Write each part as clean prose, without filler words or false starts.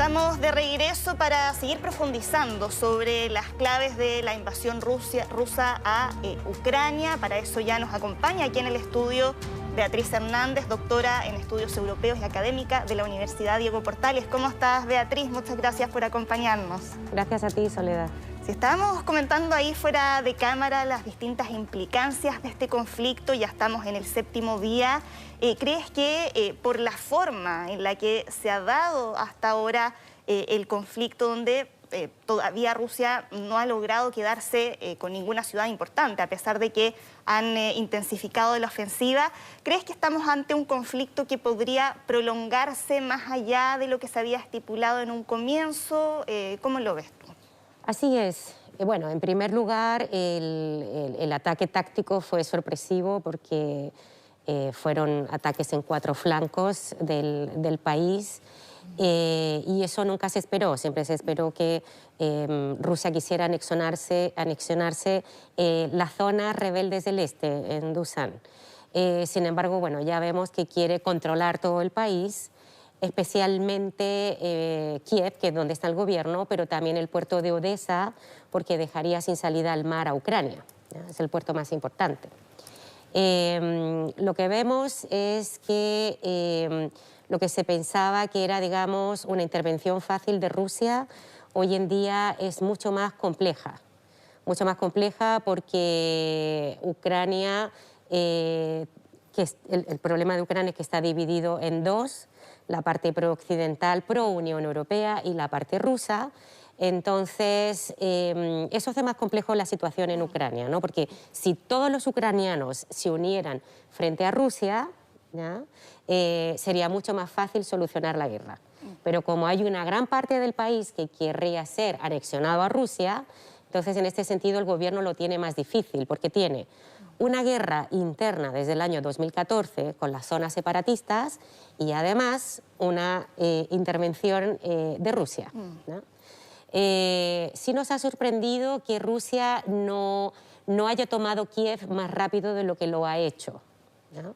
Estamos de regreso para seguir profundizando sobre las claves de la invasión rusa a Ucrania. Para eso ya nos acompaña aquí en el estudio Beatriz Hernández, doctora en estudios europeos y académica de la Universidad Diego Portales. ¿Cómo estás, Beatriz? Muchas gracias por acompañarnos. Gracias a ti, Soledad. Si estábamos comentando ahí fuera de cámara las distintas implicancias de este conflicto, ya estamos en el 7º día. ¿Crees que por la forma en la que se ha dado hasta ahora el conflicto, donde todavía Rusia no ha logrado quedarse con ninguna ciudad importante, a pesar de que han intensificado la ofensiva, crees que estamos ante un conflicto que podría prolongarse más allá de lo que se había estipulado en un comienzo? ¿Cómo lo ves tú? Así es. Bueno, en primer lugar, el ataque táctico fue sorpresivo porque fueron ataques en 4 flancos del país y eso nunca se esperó. Siempre se esperó que Rusia quisiera anexionarse las zonas rebeldes del este, en Dusan. Sin embargo, bueno, ya vemos que quiere controlar todo el país, especialmente Kiev, que es donde está el gobierno, pero también el puerto de Odessa, porque dejaría sin salida al mar a Ucrania. ¿Ya? Es el puerto más importante. Lo que vemos es que lo que se pensaba que era, digamos, una intervención fácil de Rusia, hoy en día es mucho más compleja porque Ucrania, el problema de Ucrania es que está dividido en 2, la parte pro-occidental, pro-Unión Europea, y la parte rusa. Entonces, eso hace más complejo la situación en Ucrania, ¿no? Porque si todos los ucranianos se unieran frente a Rusia, ¿ya? Sería mucho más fácil solucionar la guerra. Pero como hay una gran parte del país que querría ser anexionado a Rusia, entonces en este sentido el gobierno lo tiene más difícil, porque tiene una guerra interna desde el año 2014 con las zonas separatistas y además una intervención de Rusia, ¿no? Sí nos ha sorprendido que Rusia no haya tomado Kiev más rápido de lo que lo ha hecho, ¿no?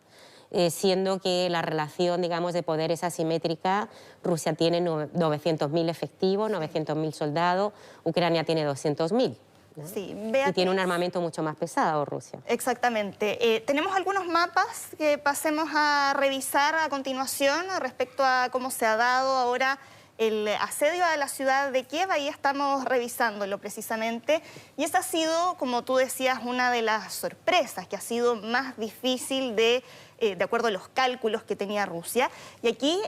Siendo que la relación, digamos, de poder es asimétrica. Rusia tiene 900.000 efectivos, 900.000 soldados, Ucrania tiene 200.000. ¿no? Sí, Beatriz, y tiene un armamento mucho más pesado Rusia. Exactamente. Tenemos algunos mapas que pasemos a revisar a continuación respecto a cómo se ha dado ahora el asedio a la ciudad de Kiev. Ahí estamos revisándolo precisamente. Y esa ha sido, como tú decías, una de las sorpresas, que ha sido más difícil de acuerdo a los cálculos que tenía Rusia. Y aquí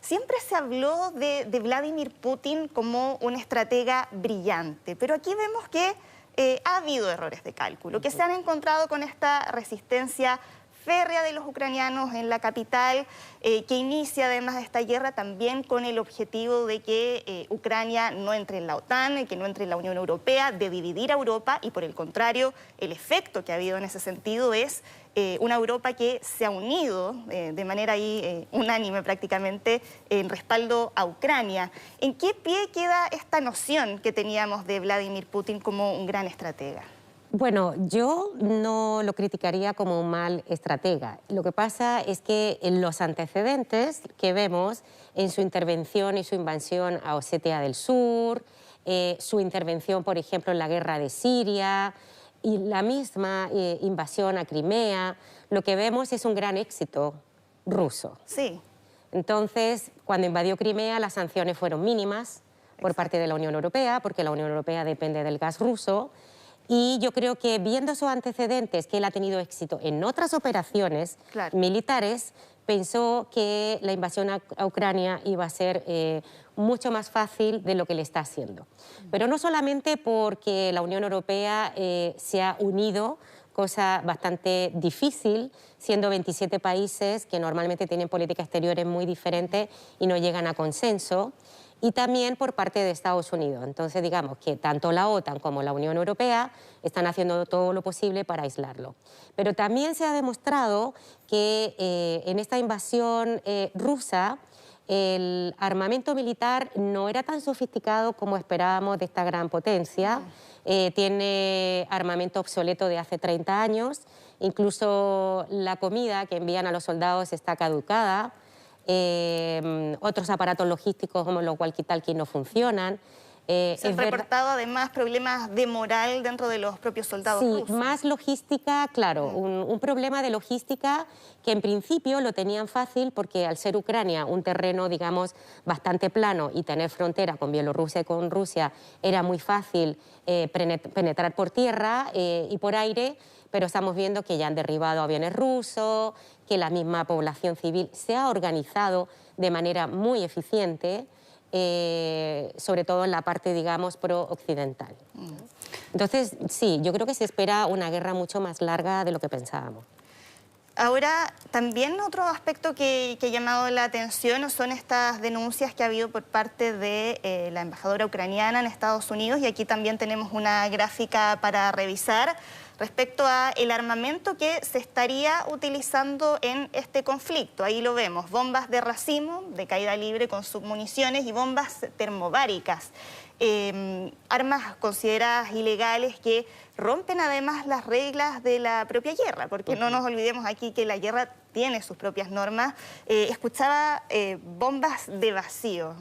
siempre se habló de Vladimir Putin como un estratega brillante, pero aquí vemos que ha habido errores de cálculo, que se han encontrado con esta resistencia férrea de los ucranianos en la capital, que inicia además esta guerra también con el objetivo de que Ucrania no entre en la OTAN, que no entre en la Unión Europea, de dividir a Europa, y por el contrario, el efecto que ha habido en ese sentido es una Europa que se ha unido de manera ahí unánime prácticamente en respaldo a Ucrania. ¿En qué pie queda esta noción que teníamos de Vladimir Putin como un gran estratega? Bueno, yo no lo criticaría como un mal estratega. Lo que pasa es que en los antecedentes que vemos en su intervención y su invasión a Osetia del Sur, su intervención, por ejemplo, en la guerra de Siria y la misma invasión a Crimea, lo que vemos es un gran éxito ruso. Sí. Entonces, cuando invadió Crimea, las sanciones fueron mínimas por parte de la Unión Europea, porque la Unión Europea depende del gas ruso. Y yo creo que viendo sus antecedentes, que él ha tenido éxito en otras operaciones militares, pensó que la invasión a Ucrania iba a ser mucho más fácil de lo que le está haciendo. Pero no solamente porque la Unión Europea se ha unido, cosa bastante difícil, siendo 27 países que normalmente tienen políticas exteriores muy diferentes y no llegan a consenso, y también por parte de Estados Unidos. Entonces, digamos que tanto la OTAN como la Unión Europea están haciendo todo lo posible para aislarlo. Pero también se ha demostrado que en esta invasión rusa el armamento militar no era tan sofisticado como esperábamos de esta gran potencia. Tiene armamento obsoleto de hace 30 años, incluso la comida que envían a los soldados está caducada. otros aparatos logísticos como los walkie-talkie no funcionan. Se han reportado además problemas de moral dentro de los propios soldados rusos. Sí, más logística, claro, un problema de logística que en principio lo tenían fácil porque al ser Ucrania un terreno, digamos, bastante plano y tener frontera con Bielorrusia y con Rusia, era muy fácil penetrar por tierra y por aire, pero estamos viendo que ya han derribado aviones rusos, que la misma población civil se ha organizado de manera muy eficiente, sobre todo en la parte, digamos, pro-occidental. Entonces, sí, yo creo que se espera una guerra mucho más larga de lo que pensábamos. Ahora, también otro aspecto que ha llamado la atención son estas denuncias que ha habido por parte de la embajadora ucraniana en Estados Unidos, y aquí también tenemos una gráfica para revisar respecto a el armamento que se estaría utilizando en este conflicto. Ahí lo vemos, bombas de racimo, de caída libre con submuniciones, y bombas termobáricas. Armas consideradas ilegales que rompen además las reglas de la propia guerra, porque no nos olvidemos aquí que la guerra tiene sus propias normas. Escuchaba bombas de vacío.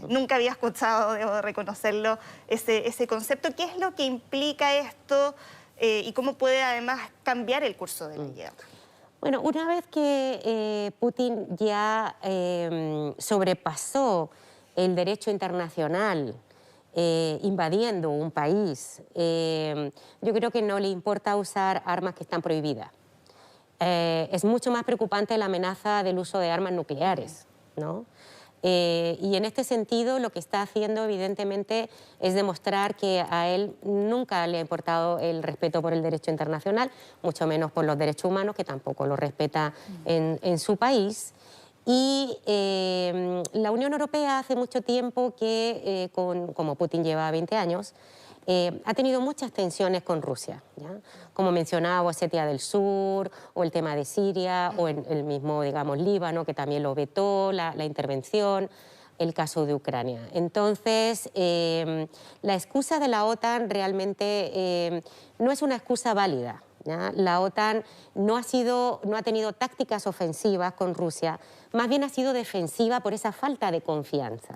Nunca había escuchado, debo reconocerlo, ese concepto. ¿Qué es lo que implica esto y cómo puede además cambiar el curso de la guerra? Bueno, una vez que Putin ya sobrepasó el derecho internacional, invadiendo un país, yo creo que no le importa usar armas que están prohibidas. Es mucho más preocupante la amenaza del uso de armas nucleares, ¿no? Y en este sentido lo que está haciendo evidentemente es demostrar que a él nunca le ha importado el respeto por el derecho internacional, mucho menos por los derechos humanos, que tampoco lo respeta en su país. Y la Unión Europea hace mucho tiempo que, como Putin lleva 20 años, ha tenido muchas tensiones con Rusia, ¿ya? Como mencionaba, Osetia del Sur, o el tema de Siria, o el mismo, digamos, Líbano, que también lo vetó, la intervención, el caso de Ucrania. Entonces, la excusa de la OTAN realmente no es una excusa válida, ¿ya? La OTAN no ha tenido tácticas ofensivas con Rusia, más bien ha sido defensiva por esa falta de confianza.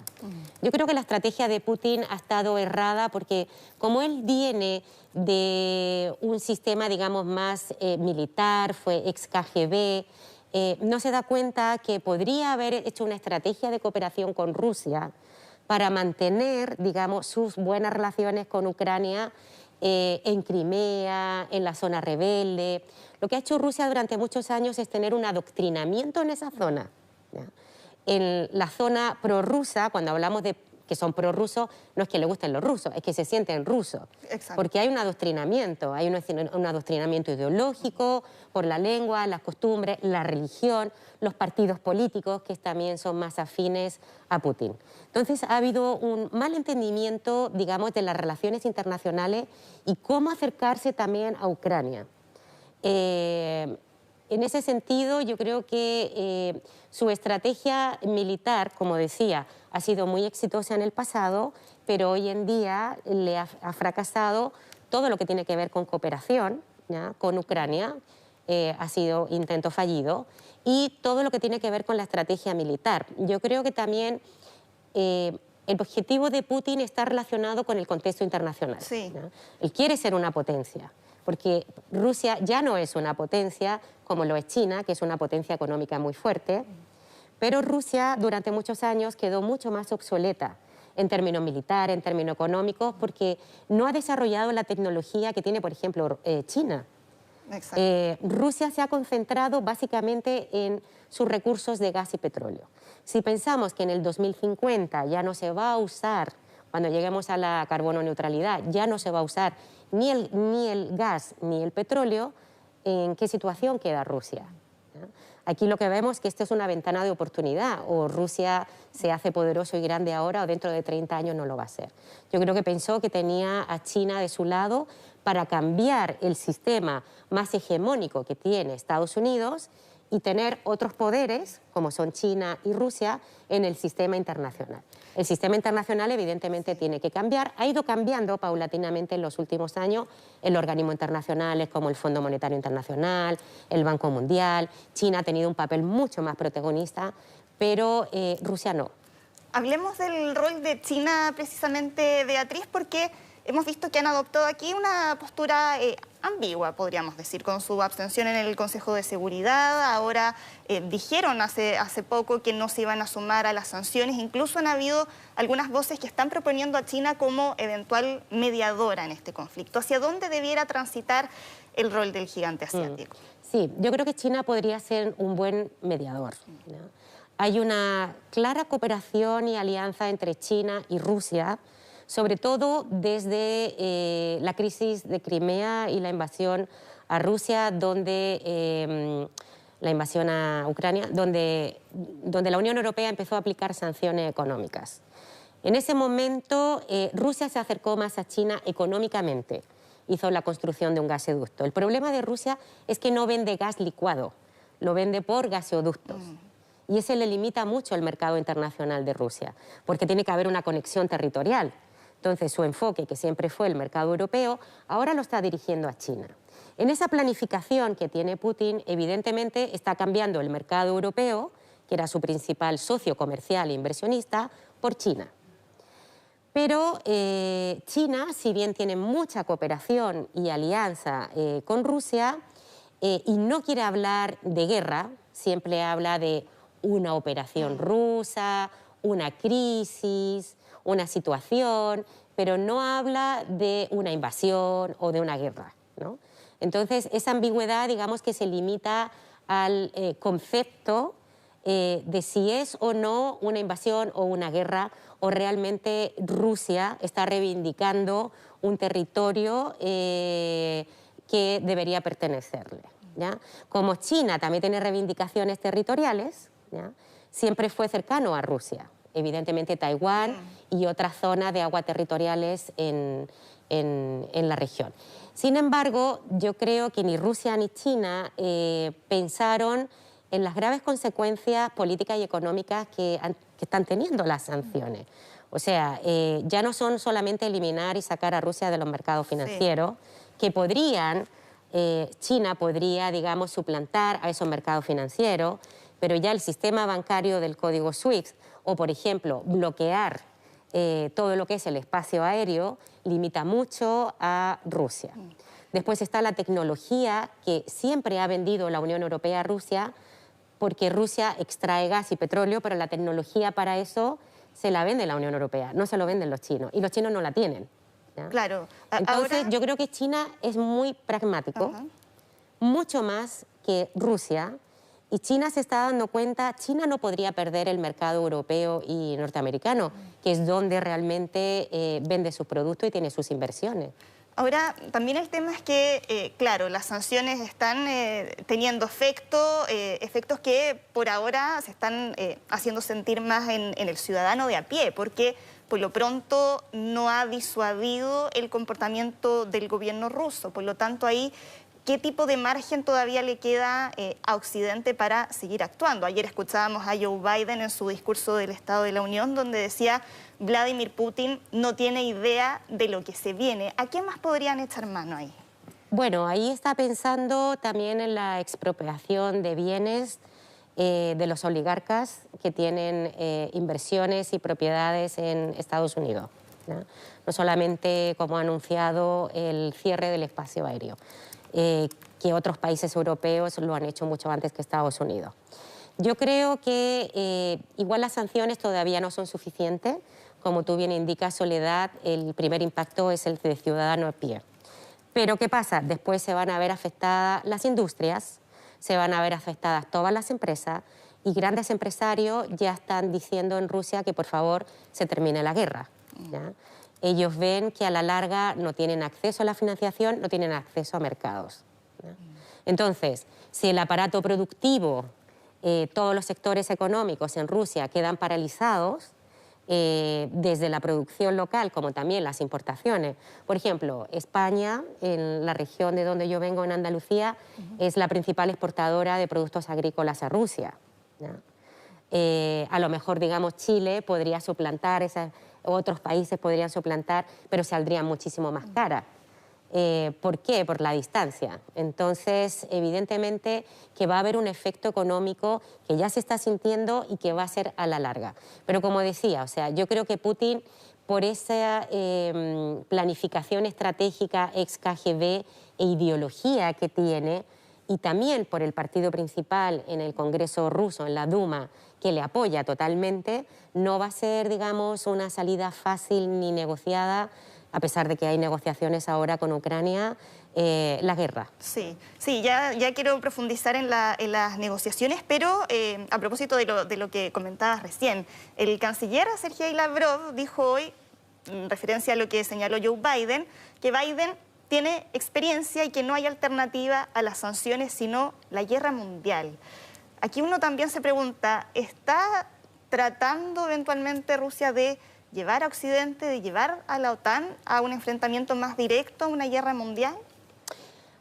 Yo creo que la estrategia de Putin ha estado errada porque como él viene de un sistema, digamos, más militar, fue ex-KGB, no se da cuenta que podría haber hecho una estrategia de cooperación con Rusia para mantener, digamos, sus buenas relaciones con Ucrania en Crimea, en la zona rebelde. Lo que ha hecho Rusia durante muchos años es tener un adoctrinamiento en esa zona, ¿ya? En la zona prorrusa, cuando hablamos de que son prorrusos, no es que le gusten los rusos, es que se sienten rusos. Exacto. Porque hay un adoctrinamiento ideológico por la lengua, las costumbres, la religión, los partidos políticos que también son más afines a Putin. Entonces ha habido un mal entendimiento, digamos, de las relaciones internacionales y cómo acercarse también a Ucrania. En ese sentido, yo creo que su estrategia militar, como decía, ha sido muy exitosa en el pasado, pero hoy en día le ha fracasado todo lo que tiene que ver con cooperación, ¿ya? Con Ucrania, ha sido intento fallido, y todo lo que tiene que ver con la estrategia militar. Yo creo que también el objetivo de Putin está relacionado con el contexto internacional. Sí. ¿Ya? Él quiere ser una potencia, porque Rusia ya no es una potencia como lo es China, que es una potencia económica muy fuerte, pero Rusia durante muchos años quedó mucho más obsoleta en términos militares, en términos económicos, porque no ha desarrollado la tecnología que tiene, por ejemplo, China. Rusia se ha concentrado básicamente en sus recursos de gas y petróleo. Si pensamos que en el 2050 ya no se va a usar, cuando lleguemos a la carbono neutralidad, ya no se va a usar ni el gas ni el petróleo, ¿en qué situación queda Rusia? ¿Ya? Aquí lo que vemos es que esto es una ventana de oportunidad, o Rusia se hace poderoso y grande ahora o dentro de 30 años no lo va a ser. Yo creo que pensó que tenía a China de su lado para cambiar el sistema más hegemónico que tiene Estados Unidos y tener otros poderes, como son China y Rusia, en el sistema internacional. El sistema internacional evidentemente tiene que cambiar, ha ido cambiando paulatinamente en los últimos años en organismos internacionales como el Fondo Monetario Internacional, el Banco Mundial. China ha tenido un papel mucho más protagonista, pero Rusia no. Hablemos del rol de China precisamente, Beatriz, porque hemos visto que han adoptado aquí una postura ambigua, podríamos decir, con su abstención en el Consejo de Seguridad. Ahora dijeron hace poco que no se iban a sumar a las sanciones. Incluso han habido algunas voces que están proponiendo a China como eventual mediadora en este conflicto. ¿Hacia dónde debiera transitar el rol del gigante asiático? Sí, yo creo que China podría ser un buen mediador, ¿no? Hay una clara cooperación y alianza entre China y Rusia, sobre todo desde la crisis de Crimea y la invasión a Rusia, la invasión a Ucrania, donde la Unión Europea empezó a aplicar sanciones económicas. En ese momento, Rusia se acercó más a China económicamente, hizo la construcción de un gasoducto. El problema de Rusia es que no vende gas licuado, lo vende por gasoductos. Y ese le limita mucho el mercado internacional de Rusia, porque tiene que haber una conexión territorial. Entonces, su enfoque, que siempre fue el mercado europeo, ahora lo está dirigiendo a China. En esa planificación que tiene Putin, evidentemente está cambiando el mercado europeo, que era su principal socio comercial e inversionista, por China. Pero China, si bien tiene mucha cooperación y alianza con Rusia, y no quiere hablar de guerra, siempre habla de una operación rusa, una crisis, una situación, pero no habla de una invasión o de una guerra, ¿no? Entonces, esa ambigüedad, digamos que se limita al concepto de si es o no una invasión o una guerra, o realmente Rusia está reivindicando un territorio que debería pertenecerle, ¿ya? Como China también tiene reivindicaciones territoriales, ¿ya? Siempre fue cercano a Rusia, evidentemente Taiwán y otras zonas de aguas territoriales en la región. Sin embargo, yo creo que ni Rusia ni China pensaron en las graves consecuencias políticas y económicas que están teniendo las sanciones. O sea, ya no son solamente eliminar y sacar a Rusia de los mercados financieros, que China podría, digamos, suplantar a esos mercados financieros, pero ya el sistema bancario del código SWIFT o, por ejemplo, bloquear todo lo que es el espacio aéreo limita mucho a Rusia. Después está la tecnología que siempre ha vendido la Unión Europea a Rusia, porque Rusia extrae gas y petróleo, pero la tecnología para eso se la vende la Unión Europea, no se lo venden los chinos, y los chinos no la tienen, ¿ya? Claro. Entonces, yo creo que China es muy pragmático, mucho más que Rusia, y China se está dando cuenta, China no podría perder el mercado europeo y norteamericano, que es donde realmente vende sus productos y tiene sus inversiones. Ahora, también el tema es que, claro, las sanciones están teniendo efectos que por ahora se están haciendo sentir más en el ciudadano de a pie, porque por lo pronto no ha disuadido el comportamiento del gobierno ruso. Por lo tanto, ahí, ¿qué tipo de margen todavía le queda a Occidente para seguir actuando? Ayer escuchábamos a Joe Biden en su discurso del Estado de la Unión, donde decía Vladimir Putin no tiene idea de lo que se viene. ¿A qué más podrían echar mano ahí? Bueno, ahí está pensando también en la expropiación de bienes de los oligarcas que tienen inversiones y propiedades en Estados Unidos, ¿no? No solamente, como ha anunciado, el cierre del espacio aéreo, que otros países europeos lo han hecho mucho antes que Estados Unidos. Yo creo que igual las sanciones todavía no son suficientes. Como tú bien indicas, Soledad, el primer impacto es el de ciudadano a pie. Pero ¿qué pasa? Después se van a ver afectadas las industrias, se van a ver afectadas todas las empresas, y grandes empresarios ya están diciendo en Rusia que por favor se termine la guerra, ¿ya? Ellos ven que a la larga no tienen acceso a la financiación, no tienen acceso a mercados, ¿ya? Entonces, si el aparato productivo, todos los sectores económicos en Rusia quedan paralizados, desde la producción local como también las importaciones. Por ejemplo, España, en la región de donde yo vengo, en Andalucía, es la principal exportadora de productos agrícolas a Rusia, ¿ya? A lo mejor, digamos, Chile podría suplantar, otros países podrían suplantar, pero saldrían muchísimo más cara. ¿Por qué? Por la distancia. Entonces, evidentemente que va a haber un efecto económico que ya se está sintiendo y que va a ser a la larga. Pero como decía, o sea, yo creo que Putin, por esa planificación estratégica ex-KGB e ideología que tiene, y también por el partido principal en el Congreso ruso, en la Duma, que le apoya totalmente, no va a ser, digamos, una salida fácil ni negociada, a pesar de que hay negociaciones ahora con Ucrania, la guerra. Sí, sí, ya quiero profundizar en las negociaciones, pero a propósito de lo que comentabas recién, el canciller Sergei Lavrov dijo hoy, en referencia a lo que señaló Joe Biden, que Biden tiene experiencia y que no hay alternativa a las sanciones, sino la guerra mundial. Aquí uno también se pregunta, ¿está tratando eventualmente Rusia de llevar a Occidente, de llevar a la OTAN a un enfrentamiento más directo, a una guerra mundial?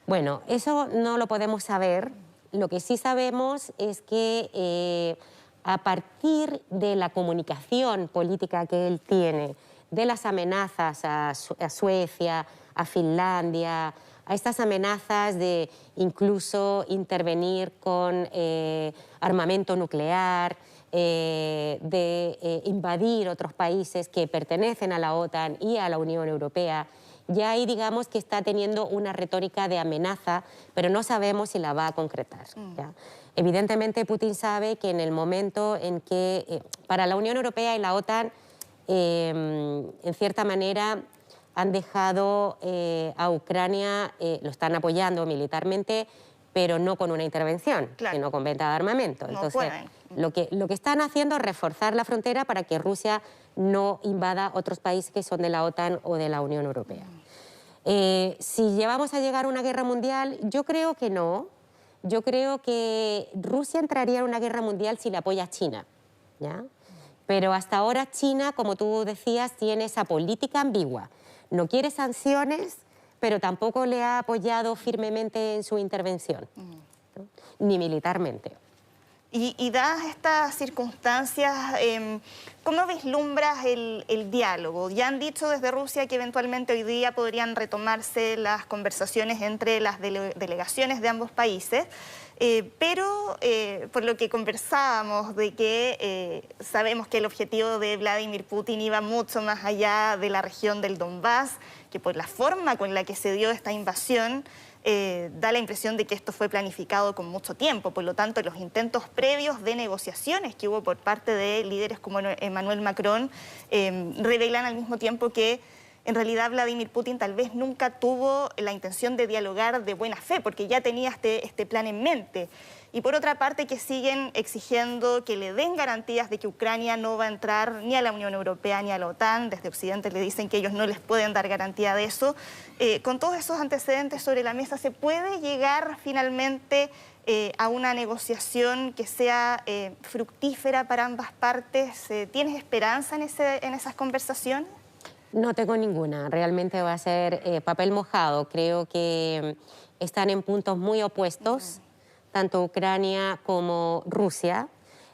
Bueno, eso no lo podemos saber. Lo que sí sabemos es que a partir de la comunicación política que él tiene, de las amenazas a Suecia, a Finlandia, a estas amenazas de incluso intervenir con armamento nuclear, de invadir otros países que pertenecen a la OTAN y a la Unión Europea, ya ahí digamos que está teniendo una retórica de amenaza, pero no sabemos si la va a concretar. ¿Ya? Evidentemente Putin sabe que en el momento en que para la Unión Europea y la OTAN, en cierta manera, han dejado a Ucrania, lo están apoyando militarmente, pero no con una intervención, claro, sino con venta de armamento. No Entonces, lo que están haciendo es reforzar la frontera para que Rusia no invada otros países que son de la OTAN o de la Unión Europea. Si llevamos a llegar a una guerra mundial, yo creo que no. Yo creo que Rusia entraría en una guerra mundial si la apoya China, ¿ya? Pero hasta ahora China, como tú decías, tiene esa política ambigua. No quiere sanciones, pero tampoco le ha apoyado firmemente en su intervención, ¿no? Ni militarmente. Y dadas estas circunstancias, ¿cómo vislumbras el diálogo? Ya han dicho desde Rusia que eventualmente hoy día podrían retomarse las conversaciones entre las delegaciones de ambos países, pero por lo que conversábamos de que sabemos que el objetivo de Vladimir Putin iba mucho más allá de la región del Donbass, que por la forma con la que se dio esta invasión, da la impresión de que esto fue planificado con mucho tiempo. Por lo tanto, los intentos previos de negociaciones que hubo por parte de líderes como Emmanuel Macron revelan al mismo tiempo que en realidad Vladimir Putin tal vez nunca tuvo la intención de dialogar de buena fe, porque ya tenía este plan en mente. Y por otra parte, que siguen exigiendo que le den garantías de que Ucrania no va a entrar ni a la Unión Europea ni a la OTAN. Desde Occidente le dicen que ellos no les pueden dar garantía de eso. Con todos esos antecedentes sobre la mesa, ¿se puede llegar finalmente a una negociación que sea fructífera para ambas partes? ¿Tienes esperanza en esas conversaciones? No tengo ninguna. Realmente va a ser papel mojado. Creo que están en puntos muy opuestos, tanto Ucrania como Rusia,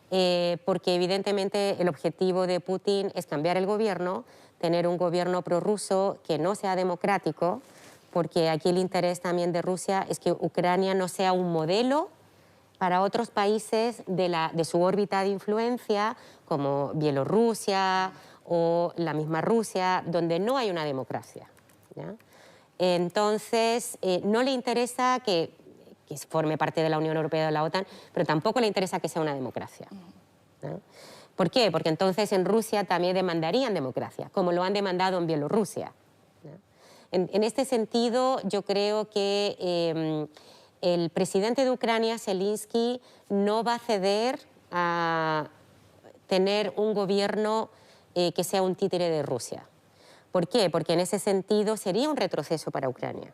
porque evidentemente el objetivo de Putin es cambiar el gobierno, tener un gobierno prorruso que no sea democrático, porque aquí el interés también de Rusia es que Ucrania no sea un modelo para otros países de su órbita de influencia, como Bielorrusia o la misma Rusia, donde no hay una democracia, ¿ya? Entonces, no le interesa que forme parte de la Unión Europea o de la OTAN, pero tampoco le interesa que sea una democracia, ¿no? ¿Por qué? Porque entonces en Rusia también demandarían democracia, como lo han demandado en Bielorrusia, ¿no? En este sentido, yo creo que el presidente de Ucrania, Zelensky, no va a ceder a tener un gobierno que sea un títere de Rusia. ¿Por qué? Porque en ese sentido sería un retroceso para Ucrania.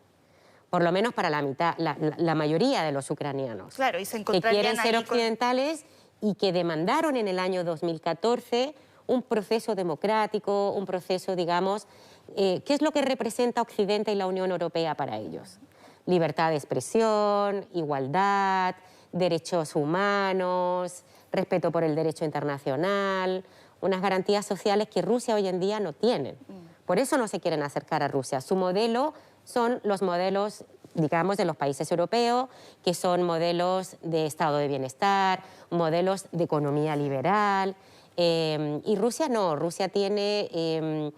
Por lo menos para la mitad, la mayoría de los ucranianos, claro, y se que quieren ser occidentales y que demandaron en el año 2014 un proceso democrático, un proceso, digamos, ¿qué es lo que representa Occidente y la Unión Europea para ellos? Libertad de expresión, igualdad, derechos humanos, respeto por el derecho internacional, unas garantías sociales que Rusia hoy en día no tiene. Por eso no se quieren acercar a Rusia. Su modelo son los modelos, digamos, de los países europeos, que son modelos de estado de bienestar, modelos de economía liberal. Y Rusia no, Rusia tiene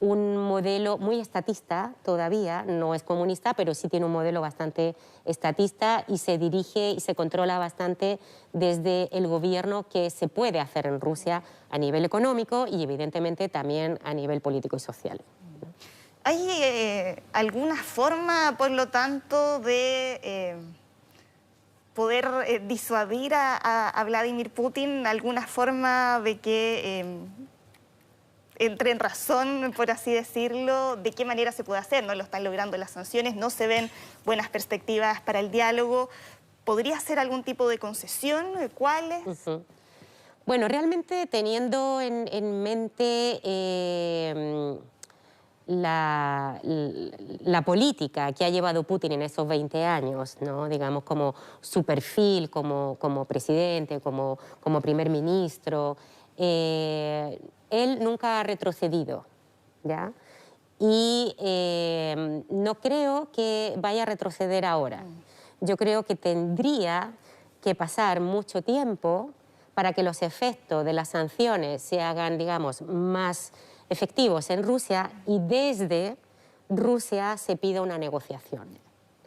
un modelo muy estatista todavía, no es comunista, pero sí tiene un modelo bastante estatista y se dirige y se controla bastante desde el gobierno, que se puede hacer en Rusia a nivel económico y evidentemente también a nivel político y social. ¿Hay alguna forma, por lo tanto, de poder disuadir a Vladimir Putin? ¿Alguna forma de que entre en razón, por así decirlo? ¿De qué manera se puede hacer? No lo están logrando las sanciones, no se ven buenas perspectivas para el diálogo. ¿Podría ser algún tipo de concesión? ¿Cuáles? Bueno, realmente teniendo en mente la política que ha llevado Putin en esos 20 años, ¿no? Digamos, como su perfil como presidente, como primer ministro, él nunca ha retrocedido, ¿ya? Y no creo que vaya a retroceder ahora. Yo creo que tendría que pasar mucho tiempo para que los efectos de las sanciones se hagan, digamos, más efectivos en Rusia y desde Rusia se pida una negociación, ¿ya?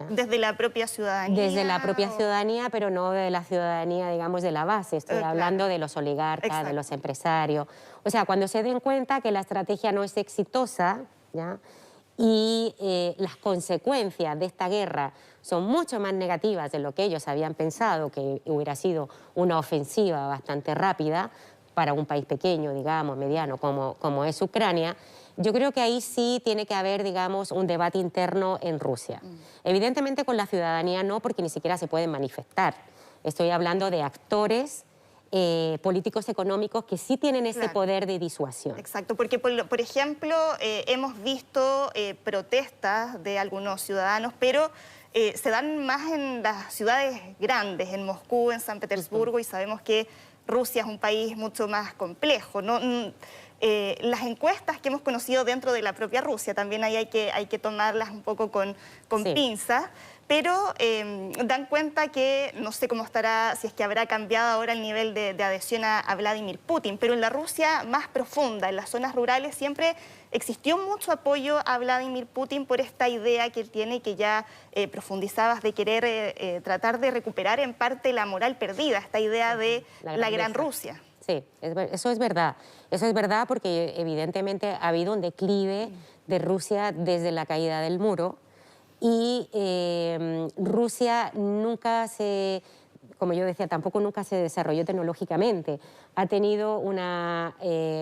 ¿Desde la propia ciudadanía? Desde la propia ciudadanía, pero no de la ciudadanía, digamos, de la base. Estoy hablando de los oligarcas, exacto, de los empresarios. O sea, cuando se den cuenta que la estrategia no es exitosa, ¿ya? Y las consecuencias de esta guerra son mucho más negativas de lo que ellos habían pensado, que hubiera sido una ofensiva bastante rápida para un país pequeño, digamos, mediano, como es Ucrania. Yo creo que ahí sí tiene que haber, digamos, un debate interno en Rusia. Evidentemente con la ciudadanía no, porque ni siquiera se pueden manifestar. Estoy hablando de actores políticos económicos que sí tienen ese poder de disuasión. Exacto, porque por ejemplo hemos visto protestas de algunos ciudadanos, pero se dan más en las ciudades grandes, en Moscú, en San Petersburgo, y sabemos que Rusia es un país mucho más complejo, ¿no? Las encuestas que hemos conocido dentro de la propia Rusia, también ahí hay que tomarlas un poco con pinzas, pero dan cuenta que, no sé cómo estará, si es que habrá cambiado ahora el nivel de adhesión a Vladimir Putin, pero en la Rusia más profunda, en las zonas rurales, siempre existió mucho apoyo a Vladimir Putin por esta idea que él tiene y que ya profundizabas, de querer tratar de recuperar en parte la moral perdida, esta idea de la Gran Rusia. Sí, eso es verdad. Eso es verdad porque evidentemente ha habido un declive de Rusia desde la caída del muro y Rusia nunca se, como yo decía, tampoco nunca se desarrolló tecnológicamente. Ha tenido una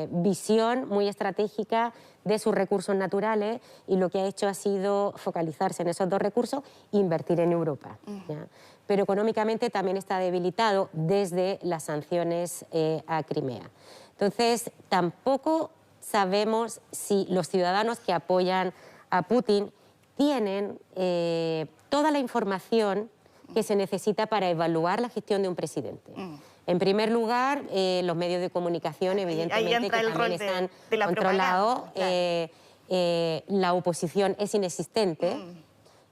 visión muy estratégica de sus recursos naturales y lo que ha hecho ha sido focalizarse en esos dos recursos e invertir en Europa, ¿ya? Pero económicamente también está debilitado desde las sanciones a Crimea. Entonces, tampoco sabemos si los ciudadanos que apoyan a Putin tienen toda la información que se necesita para evaluar la gestión de un presidente. En primer lugar, los medios de comunicación, evidentemente, que también están controlados. La oposición es inexistente.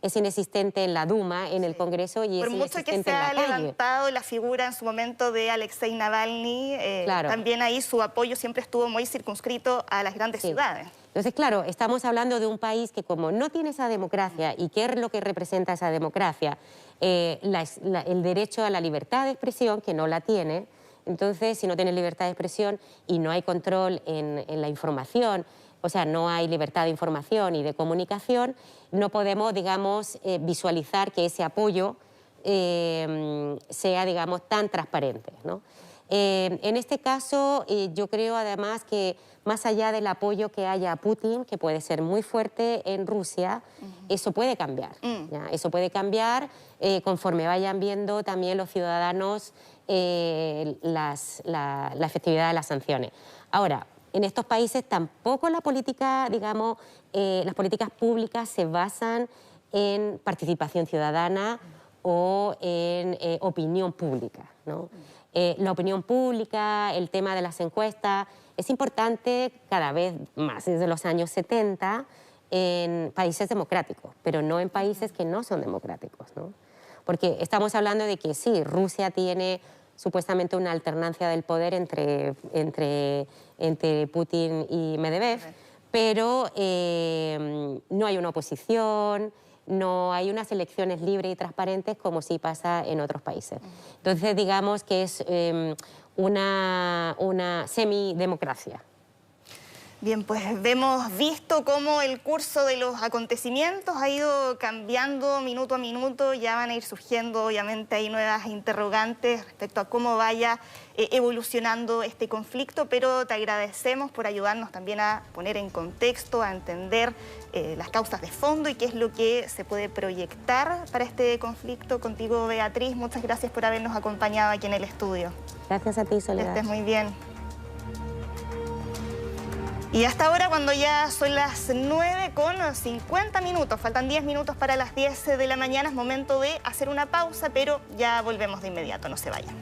Es inexistente en la Duma, en el Congreso, y es inexistente en la calle. Por mucho que se ha levantado la figura en su momento de Alexei Navalny, también ahí su apoyo siempre estuvo muy circunscrito a las grandes ciudades. Entonces, claro, estamos hablando de un país que, como no tiene esa democracia, ¿y qué es lo que representa esa democracia? El derecho a la libertad de expresión, que no la tiene. Entonces, si no tiene libertad de expresión y no hay control en la información, o sea, no hay libertad de información y de comunicación, no podemos, digamos, visualizar que ese apoyo sea, digamos, tan transparente, ¿no? En este caso, yo creo además que más allá del apoyo que haya a Putin, que puede ser muy fuerte en Rusia, eso puede cambiar, ¿ya? Eso puede cambiar conforme vayan viendo también los ciudadanos la efectividad de las sanciones. Ahora, en estos países tampoco la política, digamos, las políticas públicas se basan en participación ciudadana o en opinión pública, ¿no? La opinión pública, el tema de las encuestas, es importante cada vez más. Desde los años 70 en países democráticos, pero no en países que no son democráticos, ¿no? Porque estamos hablando de que sí, Rusia tiene supuestamente una alternancia del poder entre Putin y Medvedev, pero no hay una oposición, no hay unas elecciones libres y transparentes como sí pasa en otros países. Entonces, digamos que es una semidemocracia. Bien, pues hemos visto cómo el curso de los acontecimientos ha ido cambiando minuto a minuto. Ya van a ir surgiendo, obviamente, hay nuevas interrogantes respecto a cómo vaya evolucionando este conflicto, pero te agradecemos por ayudarnos también a poner en contexto, a entender las causas de fondo y qué es lo que se puede proyectar para este conflicto. Contigo, Beatriz, muchas gracias por habernos acompañado aquí en el estudio. Gracias a ti, Soledad. Que estés muy bien. Y hasta ahora, cuando ya son las 9:50, faltan 10 minutos para las 10 de la mañana, es momento de hacer una pausa, pero ya volvemos de inmediato, no se vayan.